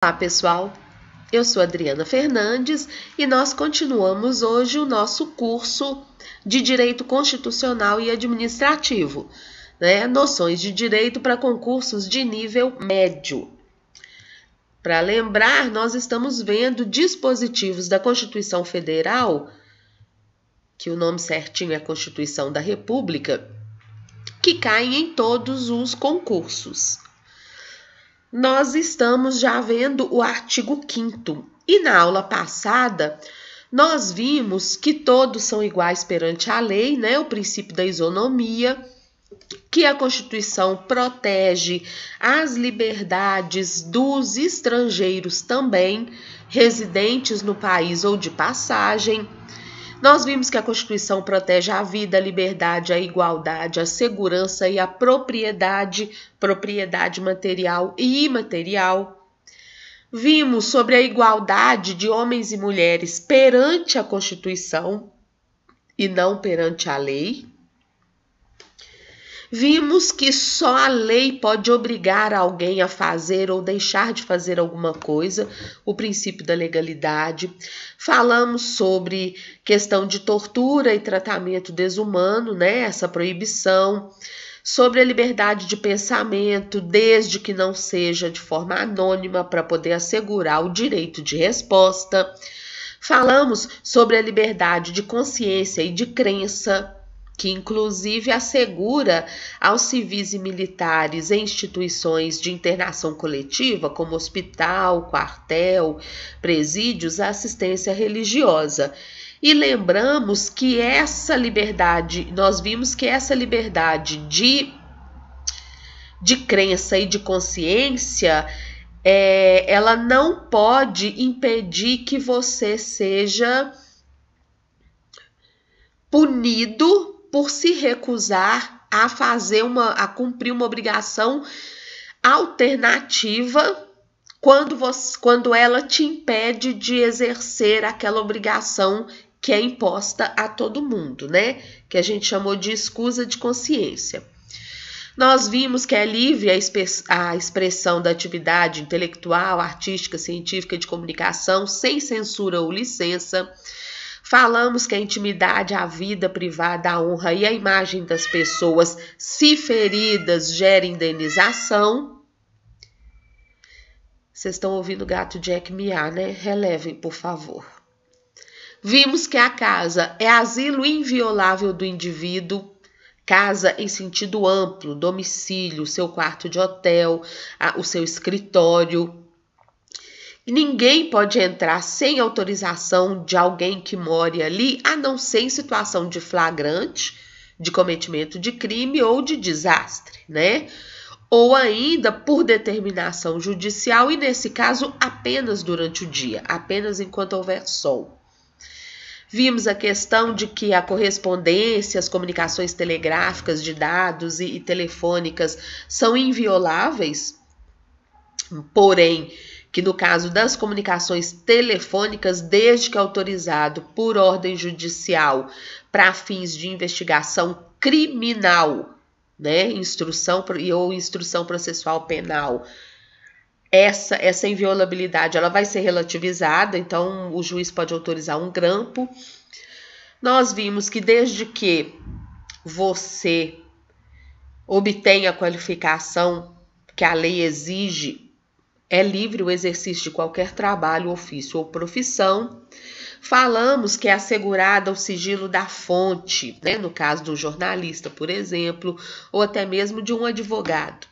Olá, pessoal! Eu sou Adriana Fernandes e nós continuamos hoje o nosso curso de Direito Constitucional e Administrativo, Noções de Direito para concursos de nível médio. Para lembrar, nós estamos vendo dispositivos da Constituição Federal, que o nome certinho é Constituição da República, que caem em todos os concursos. Nós estamos já vendo o artigo 5º e na aula passada nós vimos que todos são iguais perante a lei, o princípio da isonomia, que a Constituição protege as liberdades dos estrangeiros também, residentes no país ou de passagem. Nós vimos que a Constituição protege a vida, a liberdade, a igualdade, a segurança e a propriedade material e imaterial. Vimos sobre a igualdade de homens e mulheres perante a Constituição e não perante a lei. Vimos que só a lei pode obrigar alguém a fazer ou deixar de fazer alguma coisa, o princípio da legalidade. Falamos sobre questão de tortura e tratamento desumano, essa proibição. Sobre a liberdade de pensamento, desde que não seja de forma anônima, para poder assegurar o direito de resposta. Falamos sobre a liberdade de consciência e de crença, que inclusive assegura aos civis e militares em instituições de internação coletiva, como hospital, quartel, presídios, a assistência religiosa. E lembramos que essa liberdade, nós vimos que essa liberdade de crença e de consciência, ela não pode impedir que você seja punido por se recusar a cumprir uma obrigação alternativa quando ela te impede de exercer aquela obrigação que é imposta a todo mundo, que a gente chamou de escusa de consciência. Nós vimos que é livre a expressão da atividade intelectual, artística, científica e de comunicação, sem censura ou licença. Falamos que a intimidade, a vida privada, a honra e a imagem das pessoas, se feridas, gera indenização. Vocês estão ouvindo o gato Jack miar, Relevem, por favor. Vimos que a casa é asilo inviolável do indivíduo, casa em sentido amplo, domicílio, seu quarto de hotel, o seu escritório. Ninguém pode entrar sem autorização de alguém que more ali, a não ser em situação de flagrante, de cometimento de crime ou de desastre, Ou ainda por determinação judicial e, nesse caso, apenas durante o dia, apenas enquanto houver sol. Vimos a questão de que a correspondência, as comunicações telegráficas de dados e telefônicas são invioláveis, porém, que no caso das comunicações telefônicas, desde que autorizado por ordem judicial para fins de investigação criminal, instrução processual penal, essa inviolabilidade ela vai ser relativizada, então o juiz pode autorizar um grampo. Nós vimos que desde que você obtenha a qualificação que a lei exige, é livre o exercício de qualquer trabalho, ofício ou profissão. Falamos que é assegurado o sigilo da fonte, no caso do jornalista, por exemplo, ou até mesmo de um advogado.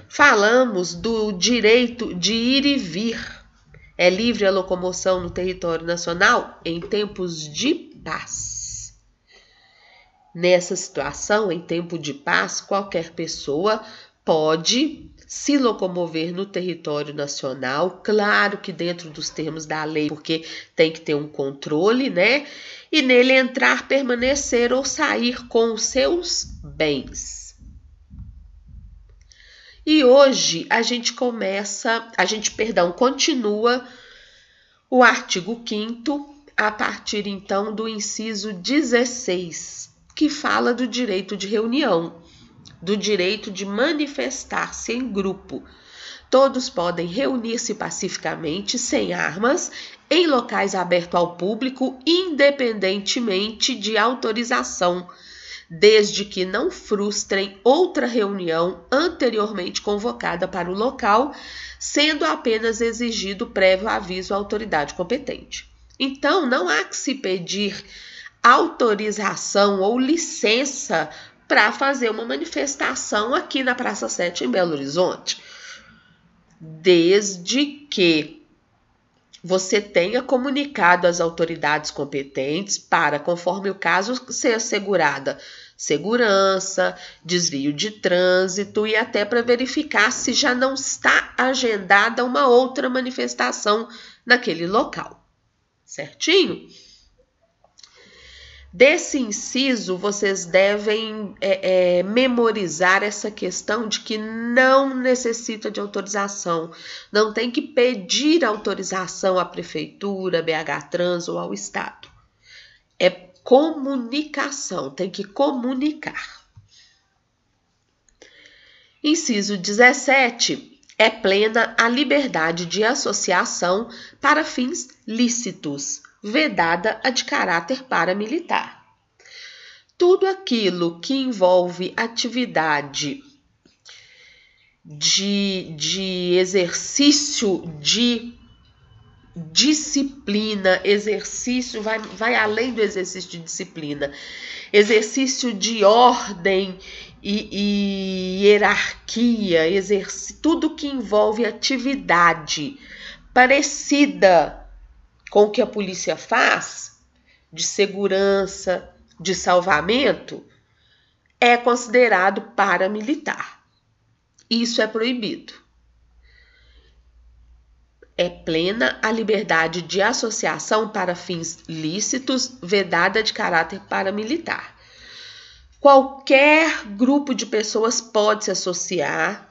Falamos do direito de ir e vir. É livre a locomoção no território nacional em tempos de paz. Nessa situação, em tempo de paz, qualquer pessoa pode se locomover no território nacional, claro que dentro dos termos da lei, porque tem que ter um controle, E nele entrar, permanecer ou sair com os seus bens. E hoje a gente continua o artigo 5º a partir então do inciso 16, que fala do direito de reunião, do direito de manifestar-se em grupo. Todos podem reunir-se pacificamente, sem armas, em locais abertos ao público, independentemente de autorização, desde que não frustrem outra reunião anteriormente convocada para o local, sendo apenas exigido prévio aviso à autoridade competente. Então, não há que se pedir autorização ou licença para fazer uma manifestação aqui na Praça 7 em Belo Horizonte, desde que você tenha comunicado às autoridades competentes para, conforme o caso, ser assegurada segurança, desvio de trânsito e até para verificar se já não está agendada uma outra manifestação naquele local. Certinho? Desse inciso, vocês devem memorizar essa questão de que não necessita de autorização, não tem que pedir autorização à Prefeitura, BH Trans ou ao Estado. É comunicação, tem que comunicar. Inciso 17. É plena a liberdade de associação para fins lícitos, vedada a de caráter paramilitar. Tudo aquilo que envolve atividade de exercício de disciplina, exercício, vai além do exercício de disciplina, exercício de ordem e hierarquia, tudo que envolve atividade parecida com o que a polícia faz, de segurança, de salvamento, é considerado paramilitar. Isso é proibido. É plena a liberdade de associação para fins lícitos, vedada de caráter paramilitar. Qualquer grupo de pessoas pode se associar,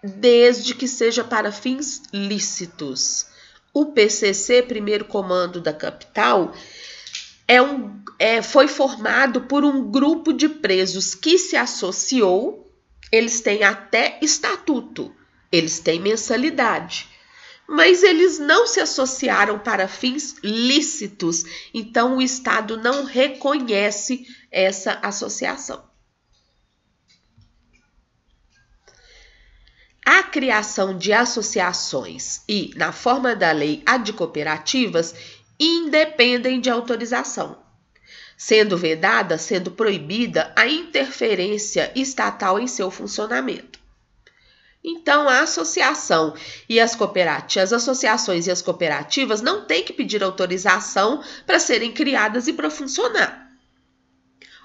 desde que seja para fins lícitos. O PCC, Primeiro Comando da Capital, foi formado por um grupo de presos que se associou. Eles têm até estatuto, eles têm mensalidade, mas eles não se associaram para fins lícitos, então o Estado não reconhece essa associação. A criação de associações e, na forma da lei, a de cooperativas, independem de autorização, sendo vedada, sendo proibida a interferência estatal em seu funcionamento. Então, a associação e as associações e as cooperativas não têm que pedir autorização para serem criadas e para funcionar.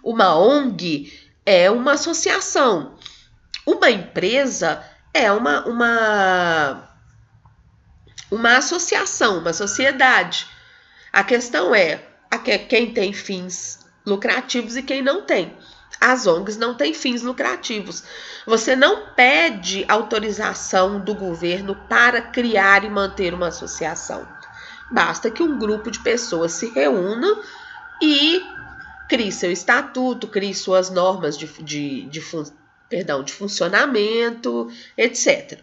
Uma ONG é uma associação. Uma empresa é uma associação, uma sociedade. A questão é quem tem fins lucrativos e quem não tem. As ONGs não têm fins lucrativos. Você não pede autorização do governo para criar e manter uma associação. Basta que um grupo de pessoas se reúna e crie seu estatuto, crie suas normas de funcionamento, etc.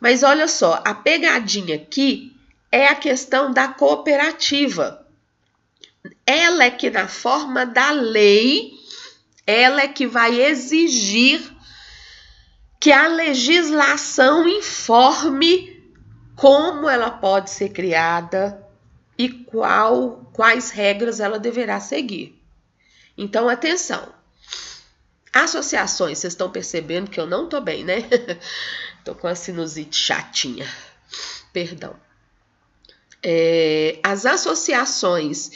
Mas olha só, a pegadinha aqui é a questão da cooperativa. Ela é que, na forma da lei, ela é que vai exigir que a legislação informe como ela pode ser criada e quais regras ela deverá seguir. Então, atenção. Associações, vocês estão percebendo que eu não tô bem, né? Tô com a sinusite chatinha. Perdão. As associações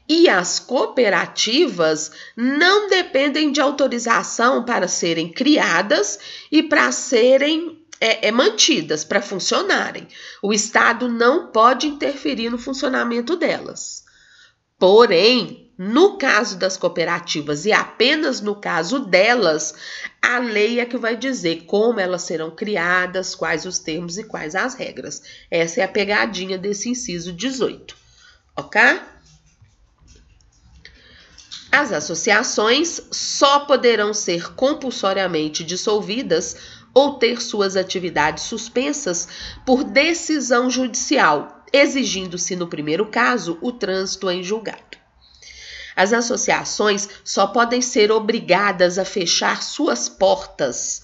e as cooperativas não dependem de autorização para serem criadas e para serem mantidas, para funcionarem. O Estado não pode interferir no funcionamento delas. Porém, no caso das cooperativas e apenas no caso delas, a lei é que vai dizer como elas serão criadas, quais os termos e quais as regras. Essa é a pegadinha desse inciso 18, ok? As associações só poderão ser compulsoriamente dissolvidas ou ter suas atividades suspensas por decisão judicial, exigindo-se, no primeiro caso, o trânsito em julgado. As associações só podem ser obrigadas a fechar suas portas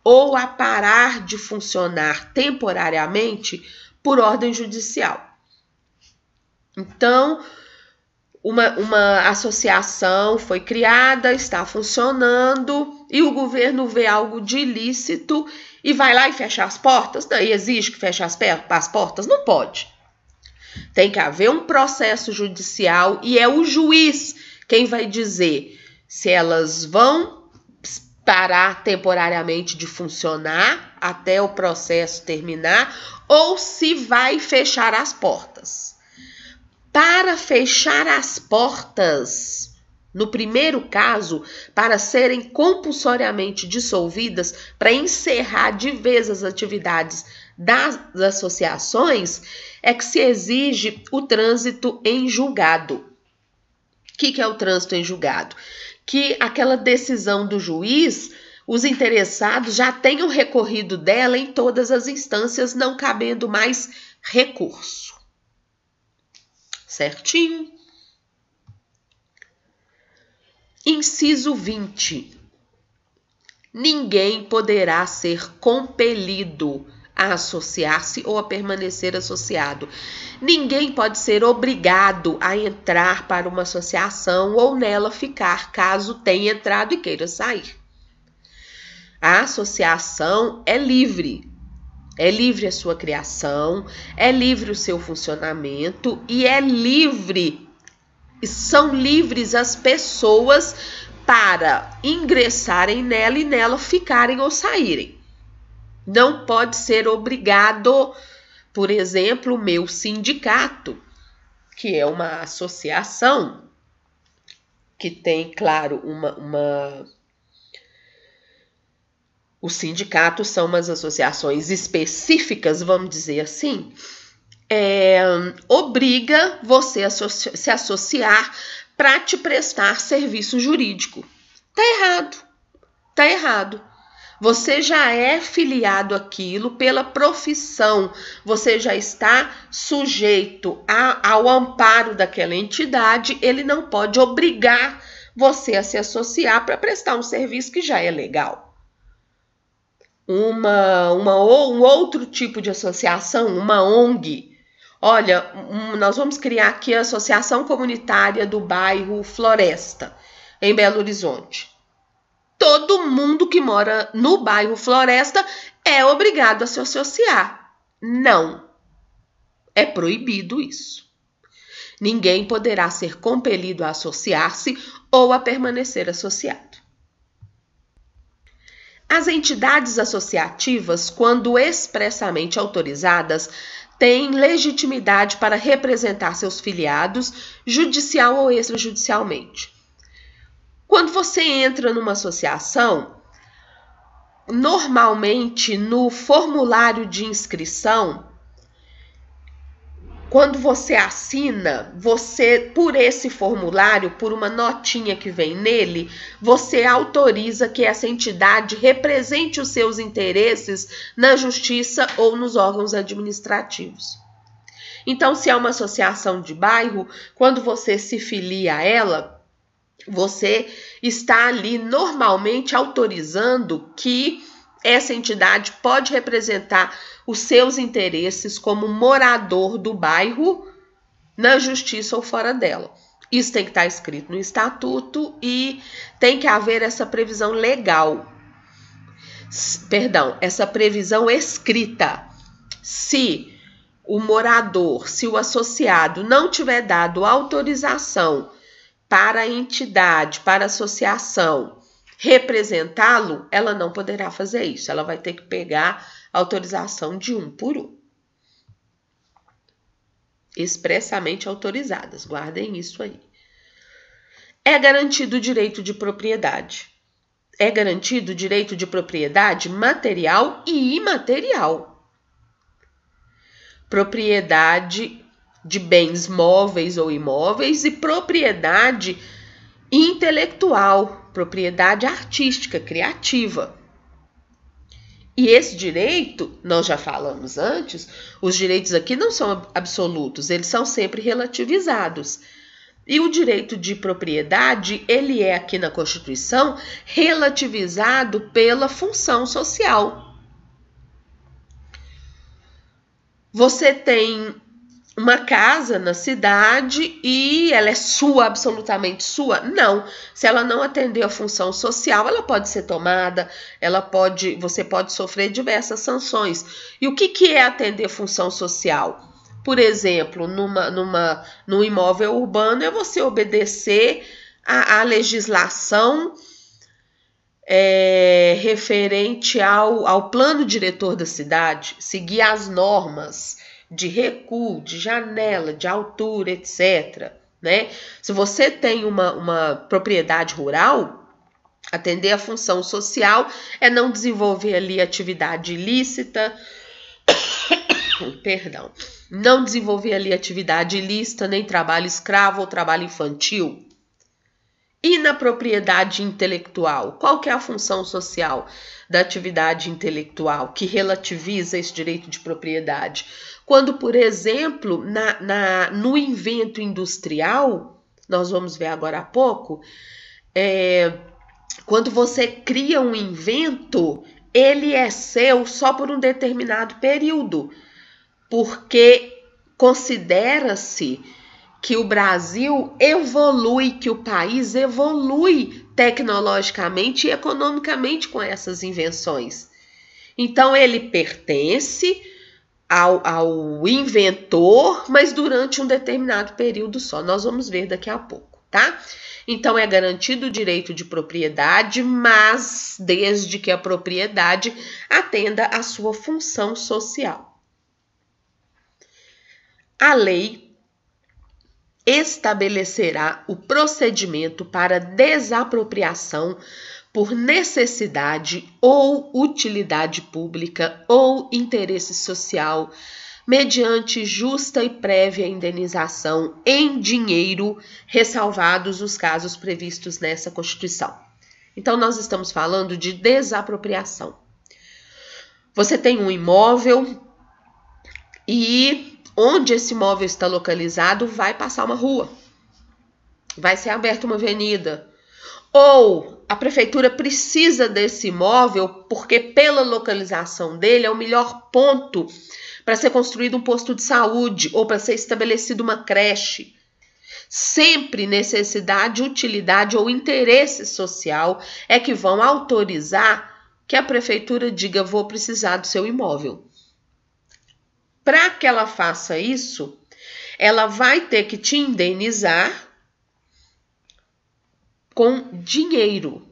ou a parar de funcionar temporariamente por ordem judicial. Então, uma associação foi criada, está funcionando, e o governo vê algo de ilícito e vai lá e fecha as portas? Daí exige que feche as portas? Não pode. Tem que haver um processo judicial e é o juiz quem vai dizer se elas vão parar temporariamente de funcionar até o processo terminar ou se vai fechar as portas. Para fechar as portas, no primeiro caso, para serem compulsoriamente dissolvidas, para encerrar de vez as atividades das associações, é que se exige o trânsito em julgado. O que é o trânsito em julgado? Que aquela decisão do juiz, os interessados já tenham recorrido dela em todas as instâncias, não cabendo mais recurso. Certinho? Inciso 20. Ninguém poderá ser compelido a associar-se ou a permanecer associado. Ninguém pode ser obrigado a entrar para uma associação ou nela ficar, caso tenha entrado e queira sair. A associação é livre. É livre a sua criação, é livre o seu funcionamento e são livres as pessoas para ingressarem nela e nela ficarem ou saírem. Não pode ser obrigado, por exemplo, o meu sindicato, que é uma associação que tem, claro, Os sindicatos são umas associações específicas, vamos dizer assim, obriga você a se associar para te prestar serviço jurídico. Tá errado. Você já é filiado àquilo pela profissão, você já está sujeito ao amparo daquela entidade, ele não pode obrigar você a se associar para prestar um serviço que já é legal. Um outro tipo de associação, uma ONG. Olha, nós vamos criar aqui a Associação Comunitária do Bairro Floresta, em Belo Horizonte. Todo mundo que mora no bairro Floresta é obrigado a se associar. Não. É proibido isso. Ninguém poderá ser compelido a associar-se ou a permanecer associado. As entidades associativas, quando expressamente autorizadas, têm legitimidade para representar seus filiados, judicial ou extrajudicialmente. Quando você entra numa associação, normalmente no formulário de inscrição, quando você assina, por esse formulário, por uma notinha que vem nele, você autoriza que essa entidade represente os seus interesses na justiça ou nos órgãos administrativos. Então, se é uma associação de bairro, quando você se filia a ela, você está ali normalmente autorizando que essa entidade pode representar os seus interesses como morador do bairro na justiça ou fora dela. Isso tem que estar escrito no estatuto e tem que haver essa previsão legal. Essa previsão escrita. Se o morador, se o associado não tiver dado autorização para a entidade, para a associação representá-lo, ela não poderá fazer isso. Ela vai ter que pegar a autorização de um por um. Expressamente autorizadas. Guardem isso aí. É garantido o direito de propriedade. É garantido o direito de propriedade material e imaterial. Propriedade de bens móveis ou imóveis e propriedade intelectual, propriedade artística, criativa. E esse direito, nós já falamos antes, os direitos aqui não são absolutos, eles são sempre relativizados. E o direito de propriedade, ele é aqui na Constituição relativizado pela função social. Você tem uma casa na cidade e ela é sua, absolutamente sua? Não. Se ela não atender a função social, ela pode ser tomada, você pode sofrer diversas sanções. E o que é atender a função social? Por exemplo, num imóvel urbano é você obedecer à legislação referente ao plano diretor da cidade, seguir as normas de recuo, de janela, de altura, etc. Né? Se você tem uma propriedade rural, atender a função social é não desenvolver ali atividade ilícita, não desenvolver ali atividade ilícita, nem trabalho escravo ou trabalho infantil. E na propriedade intelectual, qual que é a função social da atividade intelectual que relativiza esse direito de propriedade? Quando, por exemplo, no invento industrial, nós vamos ver agora há pouco, quando você cria um invento, ele é seu só por um determinado período, porque considera-se que o Brasil evolui, que o país evolui tecnologicamente e economicamente com essas invenções. Então, ele pertence ao inventor, mas durante um determinado período só. Nós vamos ver daqui a pouco, tá? Então, é garantido o direito de propriedade, mas desde que a propriedade atenda à sua função social. A lei estabelecerá o procedimento para desapropriação por necessidade ou utilidade pública ou interesse social, mediante justa e prévia indenização em dinheiro, ressalvados os casos previstos nessa Constituição. Então, nós estamos falando de desapropriação. Você tem um imóvel e onde esse imóvel está localizado vai passar uma rua, vai ser aberta uma avenida, ou a prefeitura precisa desse imóvel porque pela localização dele é o melhor ponto para ser construído um posto de saúde ou para ser estabelecida uma creche. Sempre necessidade, utilidade ou interesse social é que vão autorizar que a prefeitura diga: vou precisar do seu imóvel. Para que ela faça isso, ela vai ter que te indenizar com dinheiro.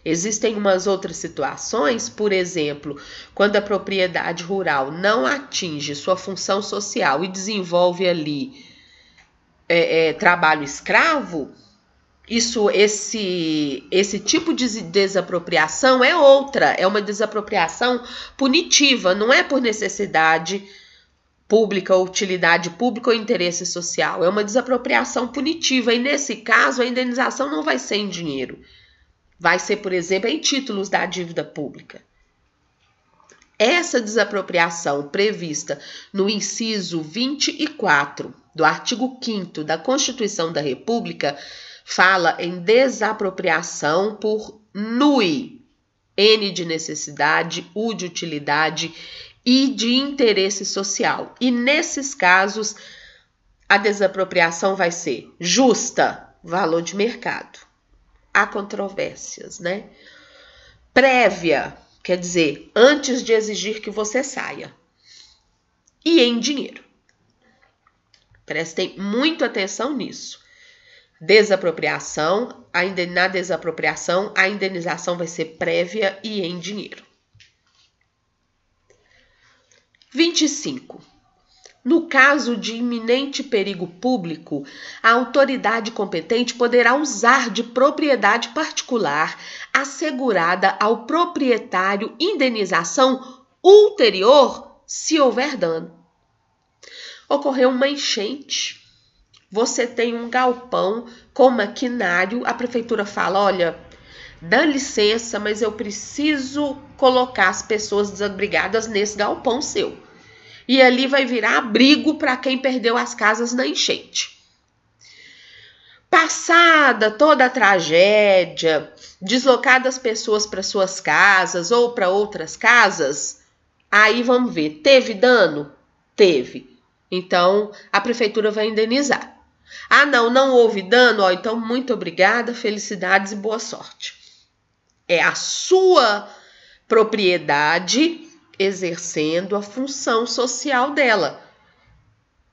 Existem umas outras situações, por exemplo, quando a propriedade rural não atinge sua função social e desenvolve ali trabalho escravo, esse tipo de desapropriação é uma desapropriação punitiva, não é por necessidade pública, ou utilidade pública ou interesse social, é uma desapropriação punitiva, e nesse caso a indenização não vai ser em dinheiro, vai ser, por exemplo, em títulos da dívida pública. Essa desapropriação prevista no inciso 24 do artigo 5º da Constituição da República fala em desapropriação por NUI, N de necessidade, U de utilidade e de interesse social. E nesses casos, a desapropriação vai ser justa, valor de mercado. Há controvérsias, né? Prévia, quer dizer, antes de exigir que você saia. E em dinheiro. Prestem muita atenção nisso. Desapropriação, na desapropriação, a indenização vai ser prévia e em dinheiro. 25. No caso de iminente perigo público, a autoridade competente poderá usar de propriedade particular assegurada ao proprietário indenização ulterior se houver dano. Ocorreu uma enchente. Você tem um galpão com maquinário, a prefeitura fala: olha, dá licença, mas eu preciso colocar as pessoas desabrigadas nesse galpão seu. E ali vai virar abrigo para quem perdeu as casas na enchente. Passada toda a tragédia, deslocadas pessoas para suas casas ou para outras casas, aí vamos ver, teve dano? Teve. Então, a prefeitura vai indenizar. Ah, não houve dano? Ó, então, muito obrigada, felicidades e boa sorte. É a sua propriedade exercendo a função social dela.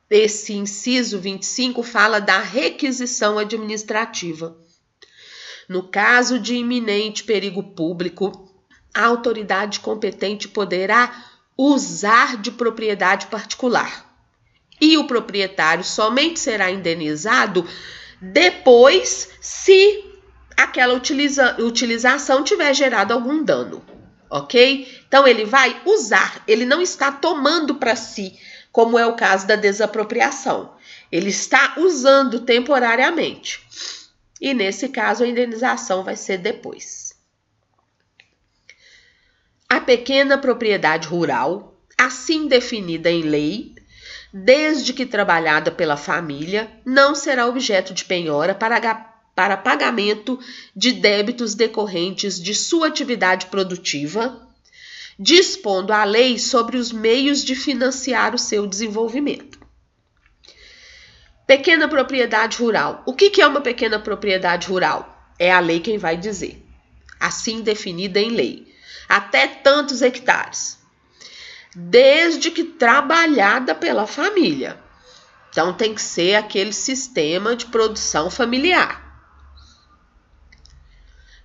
Esse inciso 25 fala da requisição administrativa. No caso de iminente perigo público, a autoridade competente poderá usar de propriedade particular. E o proprietário somente será indenizado depois se aquela utilização tiver gerado algum dano, ok? Então ele vai usar, ele não está tomando para si, como é o caso da desapropriação. Ele está usando temporariamente. E nesse caso a indenização vai ser depois. A pequena propriedade rural, assim definida em lei, desde que trabalhada pela família, não será objeto de penhora para pagamento de débitos decorrentes de sua atividade produtiva, dispondo a lei sobre os meios de financiar o seu desenvolvimento. Pequena propriedade rural. O que é uma pequena propriedade rural? É a lei quem vai dizer. Assim definida em lei. Até tantos hectares. Desde que trabalhada pela família. Então tem que ser aquele sistema de produção familiar.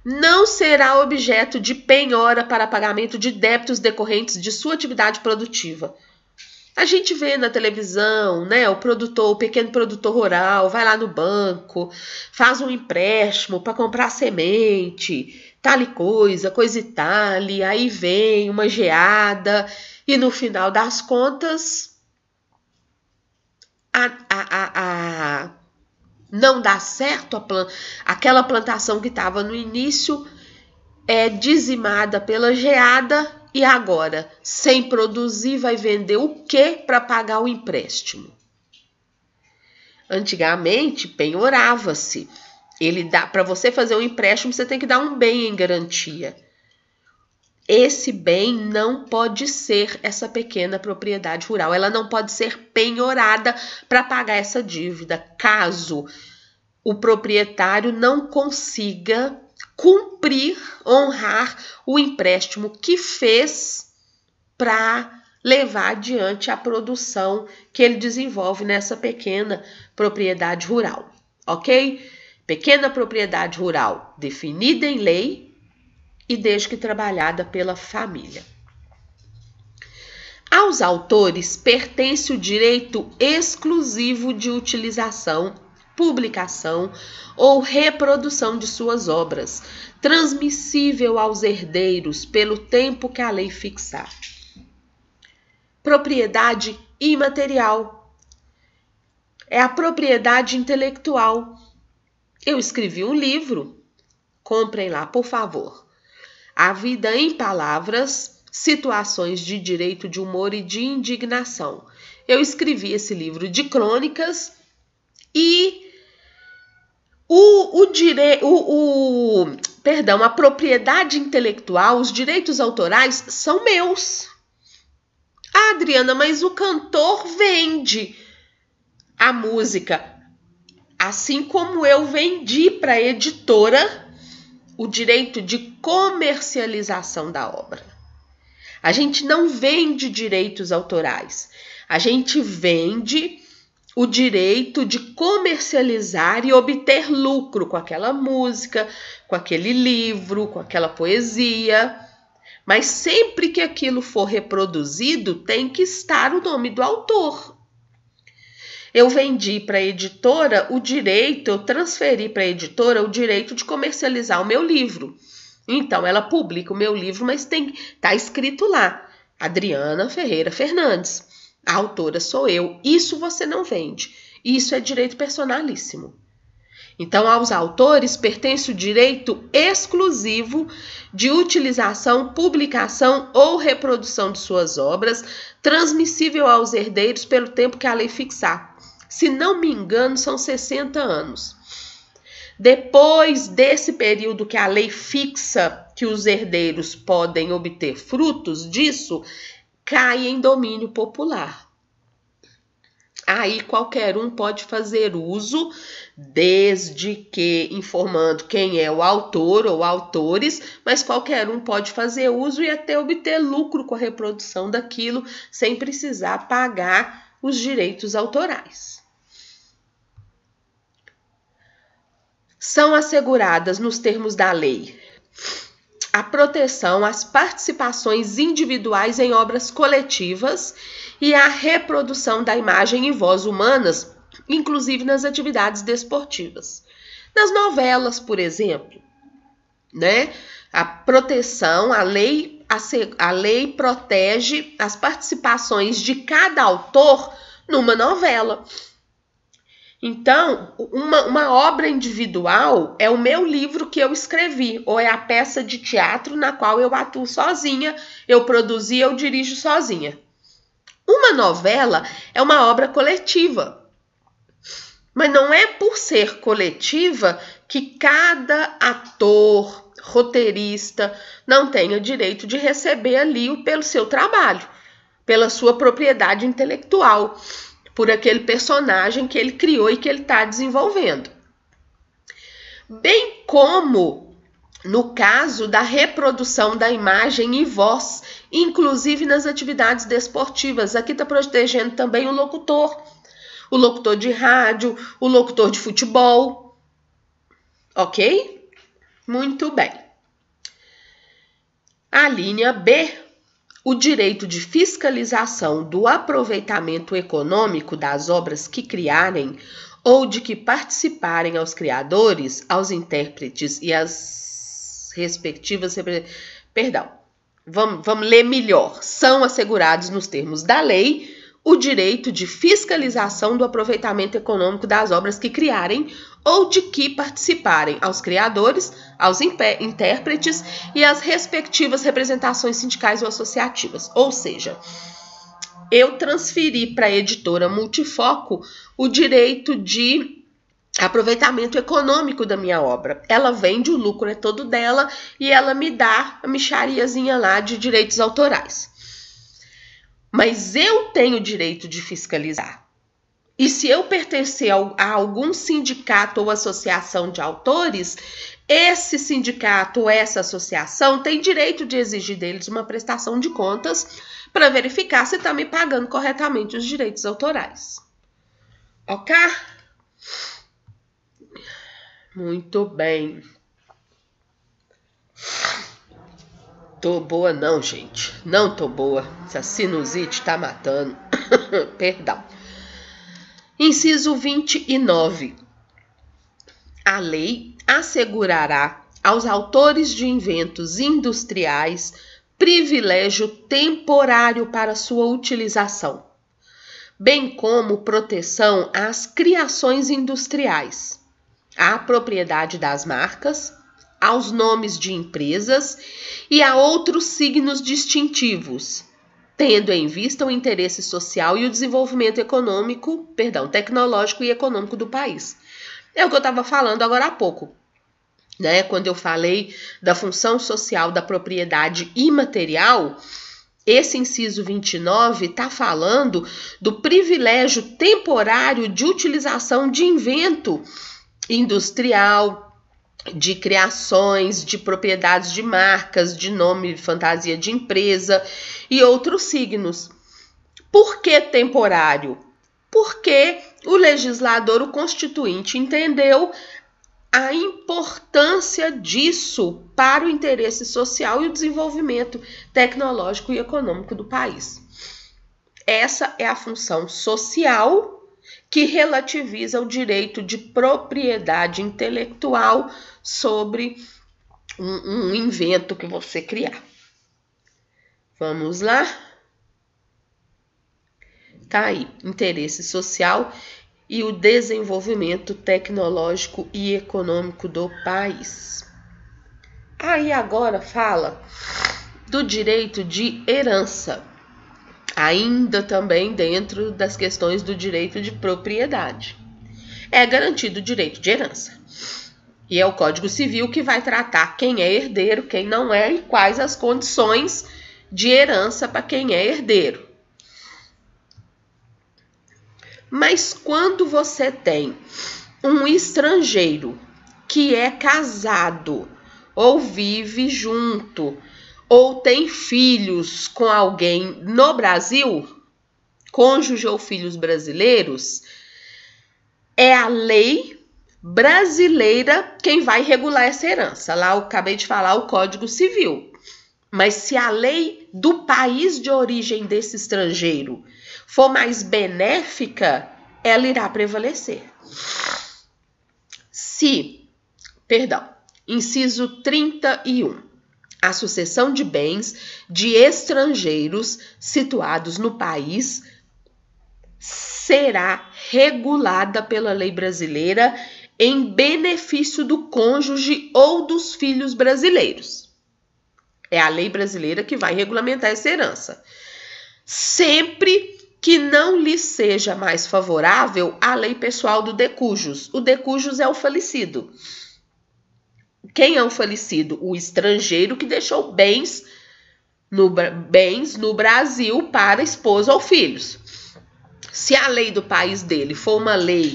Não será objeto de penhora para pagamento de débitos decorrentes de sua atividade produtiva. A gente vê na televisão, né, o pequeno produtor rural, vai lá no banco, faz um empréstimo para comprar semente, tal coisa e tal, aí vem uma geada e no final das contas não dá certo, aquela plantação que estava no início é dizimada pela geada e agora, sem produzir, vai vender o quê para pagar o empréstimo? Antigamente, penhorava-se. Para você fazer um empréstimo, você tem que dar um bem em garantia. Esse bem não pode ser essa pequena propriedade rural. Ela não pode ser penhorada para pagar essa dívida, caso o proprietário não consiga cumprir, honrar o empréstimo que fez para levar adiante a produção que ele desenvolve nessa pequena propriedade rural, ok? Pequena propriedade rural definida em lei e desde que trabalhada pela família. Aos autores pertence o direito exclusivo de utilização, publicação ou reprodução de suas obras, transmissível aos herdeiros pelo tempo que a lei fixar. Propriedade imaterial é a propriedade intelectual. Eu escrevi um livro, comprem lá, por favor. A Vida em Palavras, Situações de Direito de Humor e de Indignação. Eu escrevi esse livro de crônicas e a propriedade intelectual, os direitos autorais são meus. Ah, Adriana, mas o cantor vende a música. Assim como eu vendi para a editora o direito de comercialização da obra. A gente não vende direitos autorais. A gente vende o direito de comercializar e obter lucro com aquela música, com aquele livro, com aquela poesia. Mas sempre que aquilo for reproduzido, tem que estar o nome do autor. Eu vendi para a editora o direito, eu transferi para a editora o direito de comercializar o meu livro. Então, ela publica o meu livro, mas tá escrito lá, Adriana Ferreira Fernandes. A autora sou eu. Isso você não vende. Isso é direito personalíssimo. Então, aos autores pertence o direito exclusivo de utilização, publicação ou reprodução de suas obras, transmissível aos herdeiros pelo tempo que a lei fixar. Se não me engano, são 60 anos. Depois desse período que a lei fixa que os herdeiros podem obter frutos disso, cai em domínio popular. Aí qualquer um pode fazer uso, desde que informando quem é o autor ou autores, mas qualquer um pode fazer uso e até obter lucro com a reprodução daquilo, sem precisar pagar os direitos autorais. São asseguradas, nos termos da lei, a proteção às participações individuais em obras coletivas e a reprodução da imagem e voz humanas, inclusive nas atividades desportivas. Nas novelas, por exemplo, né? A proteção, a lei protege as participações de cada autor numa novela. Então, uma obra individual é o meu livro que eu escrevi, ou é a peça de teatro na qual eu atuo sozinha, eu produzi, eu dirijo sozinha. Uma novela é uma obra coletiva, mas não é por ser coletiva que cada ator, roteirista, não tenha direito de receber ali pelo seu trabalho, pela sua propriedade intelectual, por aquele personagem que ele criou e que ele está desenvolvendo. Bem como no caso da reprodução da imagem e voz, inclusive nas atividades desportivas. Aqui está protegendo também o locutor de rádio, o locutor de futebol. Ok? Muito bem. A linha B. O direito de fiscalização do aproveitamento econômico das obras que criarem ou de que participarem aos criadores, aos intérpretes e às respectivas... Vamos ler melhor. São assegurados nos termos da lei o direito de fiscalização do aproveitamento econômico das obras que criarem ou de que participarem aos criadores, aos intérpretes e às respectivas representações sindicais ou associativas. Ou seja, eu transferi para a editora Multifoco o direito de aproveitamento econômico da minha obra. Ela vende, o lucro é todo dela e ela me dá a mixariazinha lá de direitos autorais. Mas eu tenho o direito de fiscalizar. E se eu pertencer a algum sindicato ou associação de autores, esse sindicato ou essa associação tem direito de exigir deles uma prestação de contas para verificar se está me pagando corretamente os direitos autorais. Ok? Muito bem. Tô boa não, gente. Não tô boa. Essa sinusite tá matando. Perdão. Inciso 29. A lei assegurará aos autores de inventos industriais privilégio temporário para sua utilização, bem como proteção às criações industriais, à propriedade das marcas, aos nomes de empresas e a outros signos distintivos, tendo em vista o interesse social e o desenvolvimento tecnológico e econômico do país. É o que eu estava falando agora há pouco, né? Quando eu falei da função social da propriedade imaterial, esse inciso 29 está falando do privilégio temporário de utilização de invento industrial, de criações, de propriedades de marcas, de nome, fantasia de empresa e outros signos. Por que temporário? Porque o legislador, o constituinte, entendeu a importância disso para o interesse social e o desenvolvimento tecnológico e econômico do país. Essa é a função social que relativiza o direito de propriedade intelectual sobre um invento que você criar. Vamos lá? Tá aí, interesse social e o desenvolvimento tecnológico e econômico do país. Aí agora fala do direito de herança, ainda também dentro das questões do direito de propriedade. É garantido o direito de herança. E é o Código Civil que vai tratar quem é herdeiro, quem não é e quais as condições de herança para quem é herdeiro. Mas quando você tem um estrangeiro que é casado, ou vive junto, ou tem filhos com alguém no Brasil, cônjuge ou filhos brasileiros, é a lei brasileira quem vai regular essa herança. Lá eu acabei de falar o Código Civil. Mas se a lei do país de origem desse estrangeiro for mais benéfica, ela irá prevalecer. Inciso 31. A sucessão de bens de estrangeiros situados no país será regulada pela lei brasileira em benefício do cônjuge ou dos filhos brasileiros. É a lei brasileira que vai regulamentar essa herança. Sempre que não lhe seja mais favorável a lei pessoal do decujus. O decujus é o falecido. Quem é o falecido? O estrangeiro que deixou bens no Brasil para esposa ou filhos. Se a lei do país dele for uma lei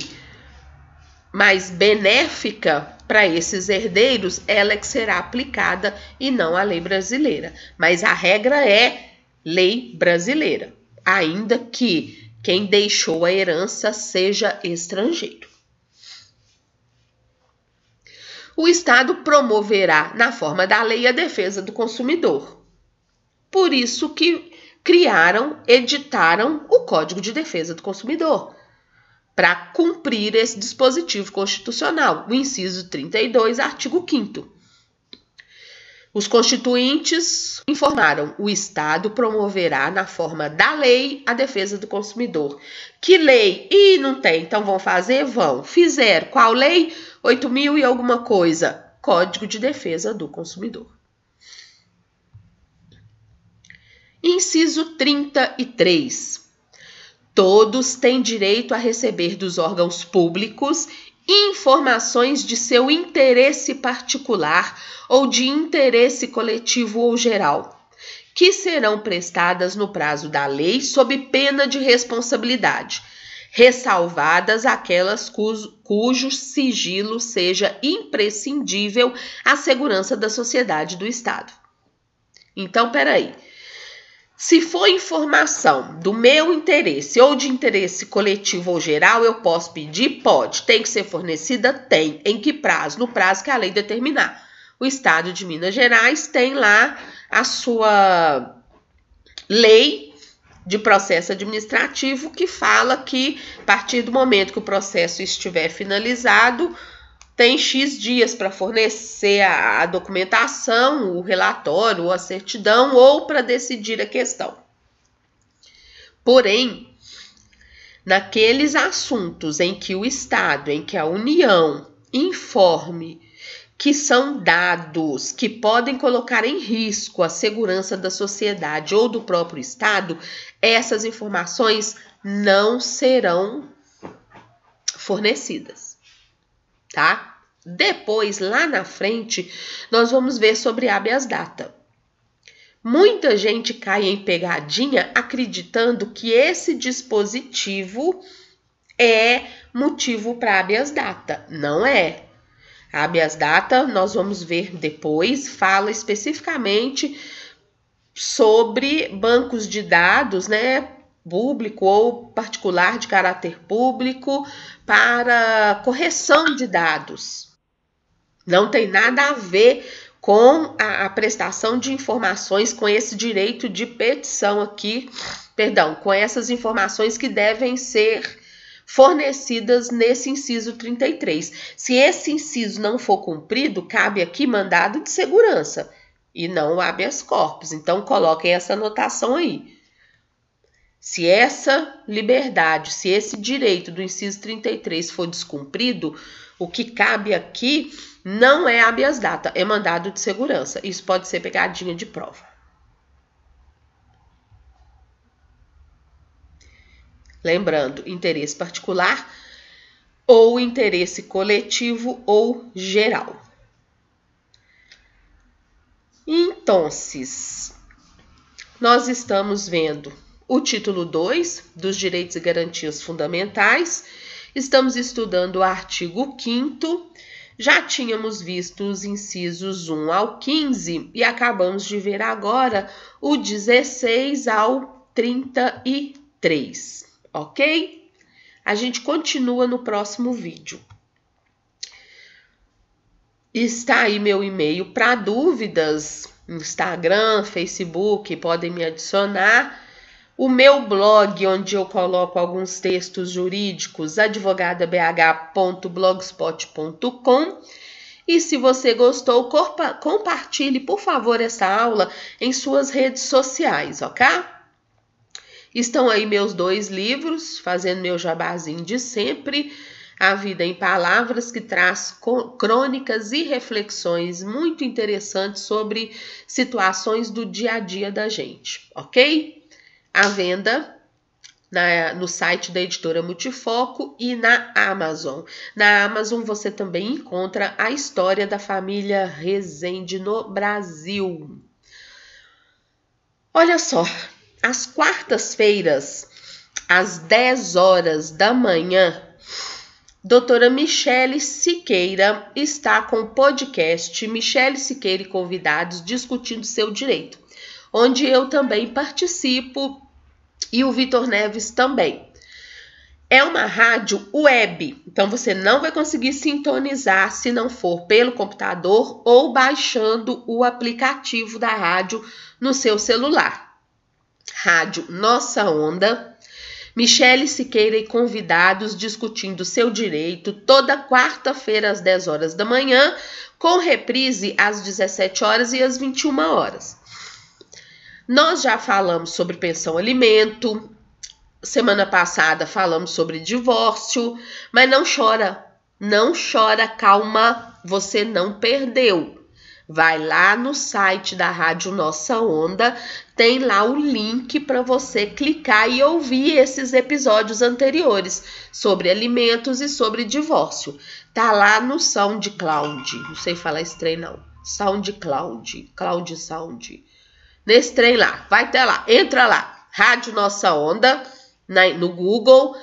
mais benéfica para esses herdeiros, ela é que será aplicada e não a lei brasileira. Mas a regra é lei brasileira, ainda que quem deixou a herança seja estrangeiro. O Estado promoverá, na forma da lei, a defesa do consumidor. Por isso que editaram o Código de Defesa do Consumidor, para cumprir esse dispositivo constitucional, o inciso 32, artigo 5º. Os constituintes informaram: o Estado promoverá, na forma da lei, a defesa do consumidor. Que lei? Ih, não tem, então vão fazer? Vão. Fizeram. Qual lei? 8.000 e alguma coisa. Código de Defesa do Consumidor. Inciso 33. Todos têm direito a receber dos órgãos públicos informações de seu interesse particular ou de interesse coletivo ou geral, que serão prestadas no prazo da lei sob pena de responsabilidade, ressalvadas aquelas cujo sigilo seja imprescindível à segurança da sociedade e do Estado. Então, peraí. Se for informação do meu interesse ou de interesse coletivo ou geral, eu posso pedir? Pode. Tem que ser fornecida? Tem. Em que prazo? No prazo que a lei determinar. O Estado de Minas Gerais tem lá a sua lei de processo administrativo que fala que, a partir do momento que o processo estiver finalizado, tem X dias para fornecer a documentação, o relatório, a certidão ou para decidir a questão. Porém, naqueles assuntos em que o Estado, em que a União informe que são dados que podem colocar em risco a segurança da sociedade ou do próprio Estado, essas informações não serão fornecidas. Tá? Depois, lá na frente, nós vamos ver sobre habeas data. Muita gente cai em pegadinha acreditando que esse dispositivo é motivo para habeas data. Não é. A habeas data, nós vamos ver depois, fala especificamente sobre bancos de dados, né? Público ou particular de caráter público para correção de dados. Não tem nada a ver com a prestação de informações, com esse direito de petição aqui, com essas informações que devem ser fornecidas nesse inciso 33. Se esse inciso não for cumprido, cabe aqui mandado de segurança e não o habeas corpus. Então, coloquem essa anotação aí. Se essa liberdade, se esse direito do inciso 33 for descumprido, o que cabe aqui não é habeas data, é mandado de segurança. Isso pode ser pegadinha de prova. Lembrando, interesse particular ou interesse coletivo ou geral. Então, nós estamos vendo o título 2 dos Direitos e Garantias Fundamentais. Estamos estudando o artigo 5º. Já tínhamos visto os incisos 1 ao 15 e acabamos de ver agora o 16 ao 33, ok? A gente continua no próximo vídeo. Está aí meu e-mail para dúvidas, Instagram, Facebook, podem me adicionar. O meu blog, onde eu coloco alguns textos jurídicos, advogadabh.blogspot.com. E se você gostou, compartilhe, por favor, essa aula em suas redes sociais, ok? Estão aí meus 2 livros, fazendo meu jabazinho de sempre. A Vida em Palavras, que traz crônicas e reflexões muito interessantes sobre situações do dia a dia da gente, ok? À venda no site da editora Multifoco e na Amazon. Na Amazon você também encontra a história da família Rezende no Brasil. Olha só, às quartas-feiras, às 10 horas da manhã, doutora Michele Siqueira está com o podcast Michele Siqueira e Convidados Discutindo Seu Direito, onde eu também participo e o Vitor Neves também. É uma rádio web, então você não vai conseguir sintonizar se não for pelo computador ou baixando o aplicativo da rádio no seu celular. Rádio Nossa Onda, Michele Siqueira e Convidados Discutindo Seu Direito, toda quarta-feira às 10 horas da manhã, com reprise às 17 horas e às 21 horas. Nós já falamos sobre pensão alimento, semana passada falamos sobre divórcio, mas não chora, calma, você não perdeu. Vai lá no site da Rádio Nossa Onda, tem lá o link para você clicar e ouvir esses episódios anteriores sobre alimentos e sobre divórcio. Tá lá no SoundCloud, não sei falar esse trem não, SoundCloud, Cloud Sound. Nesse trem lá, vai ter lá, entra lá, Rádio Nossa Onda, no Google,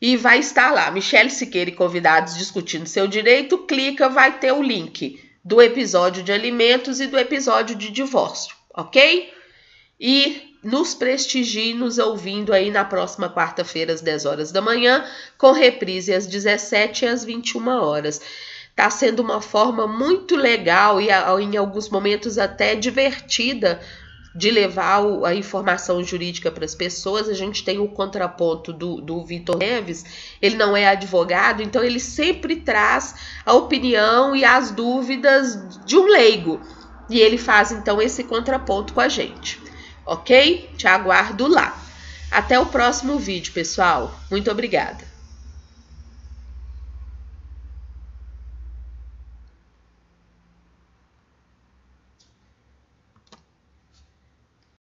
e vai estar lá, Michele Siqueira e Convidados Discutindo Seu Direito, clica, vai ter o link do episódio de alimentos e do episódio de divórcio, ok? E nos prestigie nos ouvindo aí na próxima quarta-feira às 10 horas da manhã, com reprise às 17 e às 21 horas. Está sendo uma forma muito legal e em alguns momentos até divertida de levar a informação jurídica para as pessoas. A gente tem o contraponto do Vitor Neves, ele não é advogado, então ele sempre traz a opinião e as dúvidas de um leigo, e ele faz então esse contraponto com a gente, ok? Te aguardo lá. Até o próximo vídeo, pessoal. Muito obrigada.